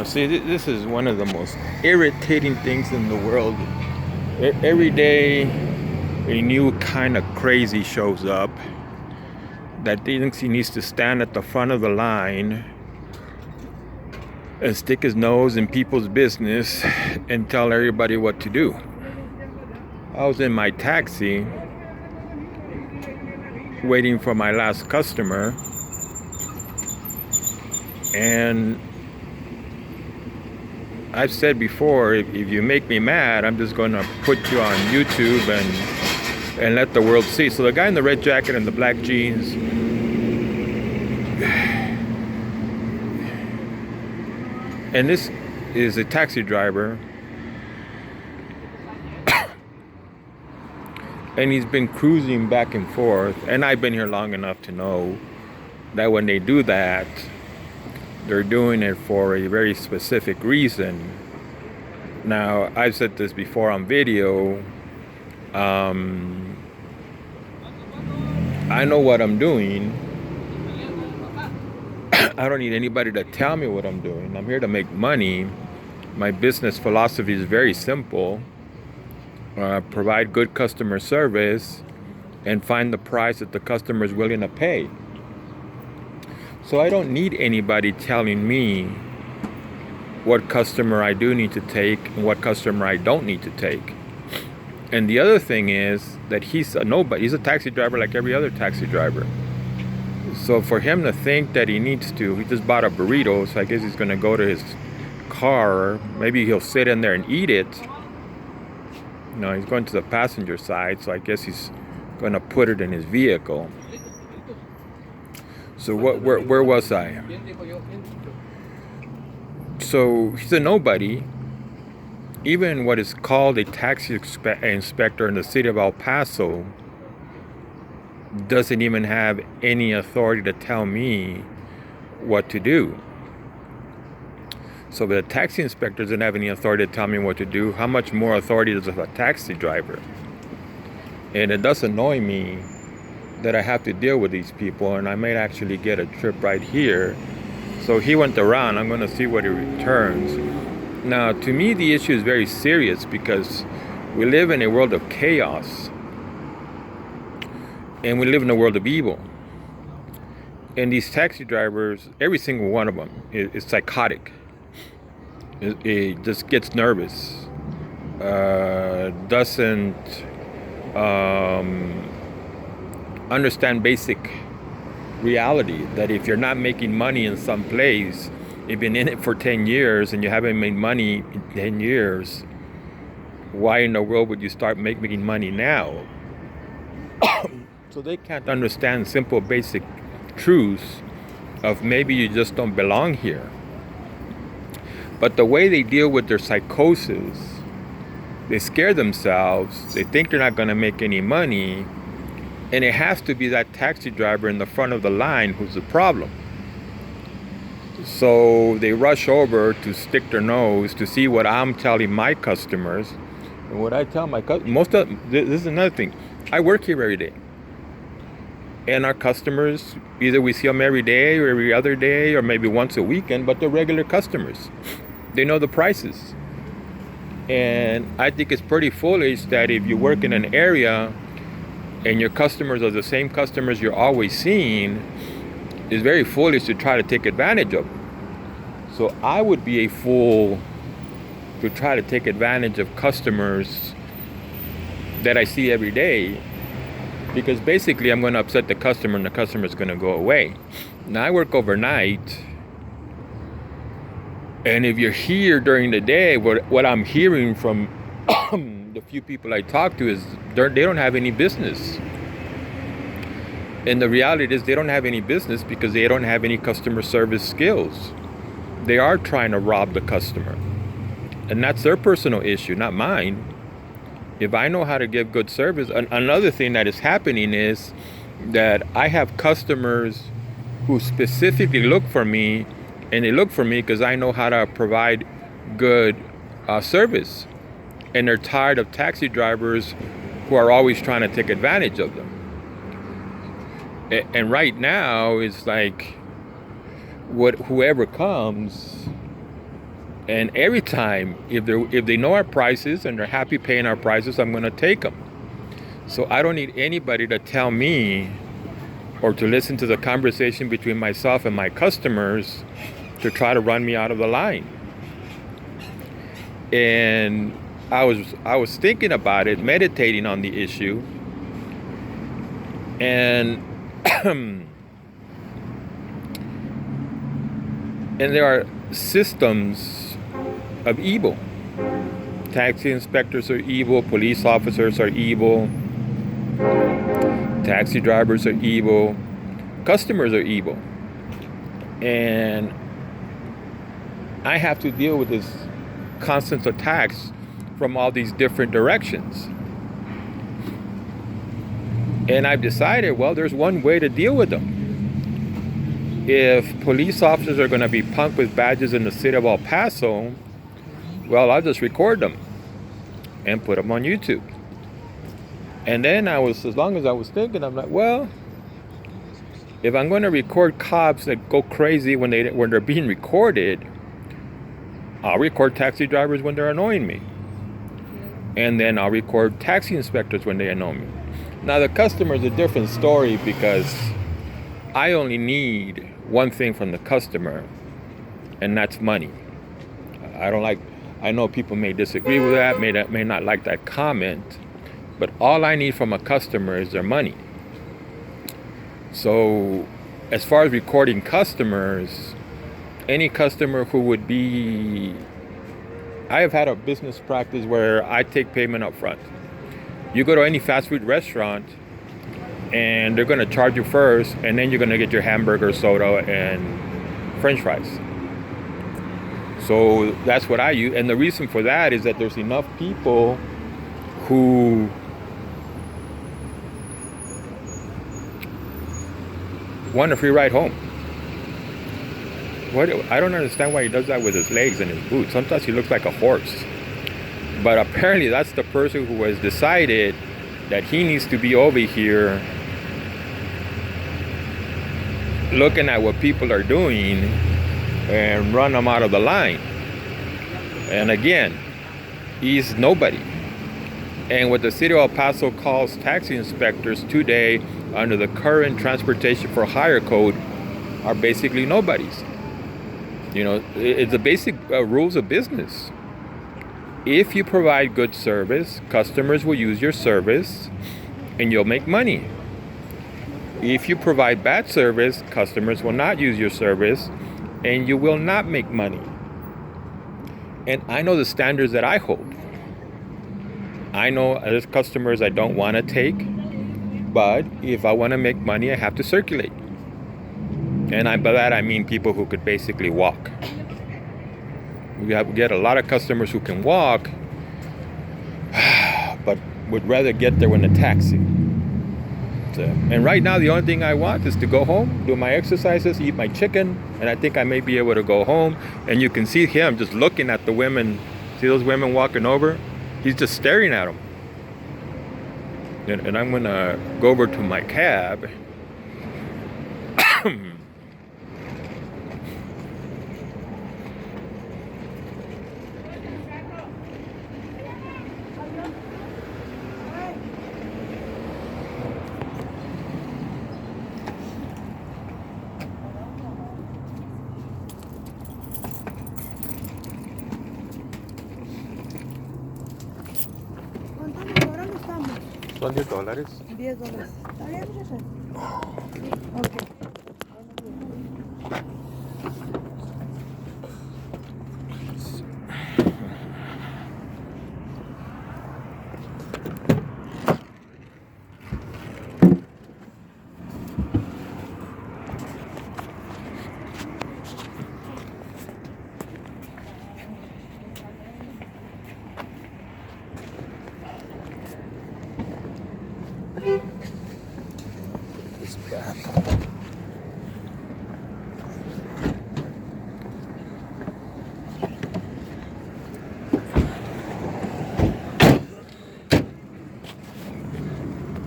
See, this is one of the most irritating things in the world. Every day, a new kind of crazy shows up that thinks he needs to stand at the front of the line and stick his nose in people's business and tell everybody what to do. I was in my taxi waiting for my last customer, and I've said before, if you make me mad, I'm just going to put you on YouTube and let the world see. So the guy in the red jacket and the black jeans, and this is a taxi driver, and he's been cruising back and forth, and I've been here long enough to know that when they do that, they're doing it for a very specific reason. Now, I've said this before on video. I know what I'm doing. I don't need anybody to tell me what I'm doing. I'm here to make money. My business philosophy is very simple. Provide good customer service and find the price that the customer is willing to pay. So I don't need anybody telling me what customer I do need to take and what customer I don't need to take. And the other thing is that he's a nobody. He's a taxi driver like every other taxi driver. So for him to think that he just bought a burrito, so I guess he's going to go to his car. Maybe he'll sit in there and eat it. No, he's going to the passenger side, so I guess he's going to put it in his vehicle. So where was I? So he's a nobody. Even what is called a taxi inspector in the city of El Paso doesn't even have any authority to tell me what to do. So the taxi inspector doesn't have any authority to tell me what to do. How much more authority does a taxi driver? And it does annoy me that I have to deal with these people, and I might actually get a trip right here. So he went around. I'm going to see what he returns. Now, to me, the issue is very serious because we live in a world of chaos, and we live in a world of evil. And these taxi drivers, every single one of them is psychotic. It just gets nervous, doesn't understand basic reality, that if you're not making money in some place, you've been in it for 10 years and you haven't made money in 10 years, why in the world would you start making money now? So they can't understand simple basic truths of maybe you just don't belong here. But the way they deal with their psychosis, they scare themselves, they think they're not going to make any money, and it has to be that taxi driver in the front of the line who's the problem. So they rush over to stick their nose to see what I'm telling my customers. And what I tell my customers, this is another thing. I work here every day. And our customers, either we see them every day or every other day or maybe once a weekend, but they're regular customers. They know the prices. And I think it's pretty foolish that if you work in an area and your customers are the same customers you're always seeing, it's very foolish to try to take advantage of them. So I would be a fool to try to take advantage of customers that I see every day, because basically I'm going to upset the customer and the customer is going to go away. Now I work overnight, and if you're here during the day, what I'm hearing from the few people I talk to is they don't have any business. And the reality is they don't have any business because they don't have any customer service skills. They are trying to rob the customer. And that's their personal issue, not mine. If I know how to give good service, another thing that is happening is that I have customers who specifically look for me, and they look for me because I know how to provide good service. And they're tired of taxi drivers who are always trying to take advantage of them. And right now, it's like whoever comes And every time, if they know our prices and they're happy paying our prices, I'm going to take them. So I don't need anybody to tell me or to listen to the conversation between myself and my customers to try to run me out of the line. And I was thinking about it, meditating on the issue, and and there are systems of evil. Taxi inspectors are evil, police officers are evil, taxi drivers are evil, customers are evil. And I have to deal with this constant attacks from all these different directions. And I've decided, well, there's one way to deal with them. If police officers are going to be punked with badges in the city of El Paso, well, I'll just record them and put them on YouTube. And then as long as I was thinking, I'm like, well, if I'm going to record cops that go crazy when they're being recorded, I'll record taxi drivers when they're annoying me. And then I'll record taxi inspectors when they annoy me. Now the customer is a different story, because I only need one thing from the customer, and that's money. I know people may disagree with that, may not like that comment, but all I need from a customer is their money. So as far as recording customers, any customer who would be, I have had a business practice where I take payment up front. You go to any fast food restaurant and they're going to charge you first, and then you're going to get your hamburger, soda, and french fries. So that's what I use. And the reason for that is that there's enough people who want a free ride home. I don't understand why he does that with his legs and his boots. Sometimes he looks like a horse. But apparently that's the person who has decided that he needs to be over here looking at what people are doing and run them out of the line. And again, he's nobody. And what the city of El Paso calls taxi inspectors today under the current transportation for hire code are basically nobodies. You know, it's the basic rules of business. If you provide good service, customers will use your service and you'll make money. If you provide bad service, customers will not use your service and you will not make money. And I know the standards that I hold. I know there's customers I don't want to take, but if I want to make money, I have to circulate. And by that I mean people who could basically walk. We get a lot of customers who can walk, but would rather get there in a taxi. So, and right now the only thing I want is to go home, do my exercises, eat my chicken, and I think I may be able to go home. And you can see him just looking at the women. See those women walking over? He's just staring at them. And I'm gonna go over to my cab. Son $10. $10. ¿Está bien, muchacha? Ok. It's bad.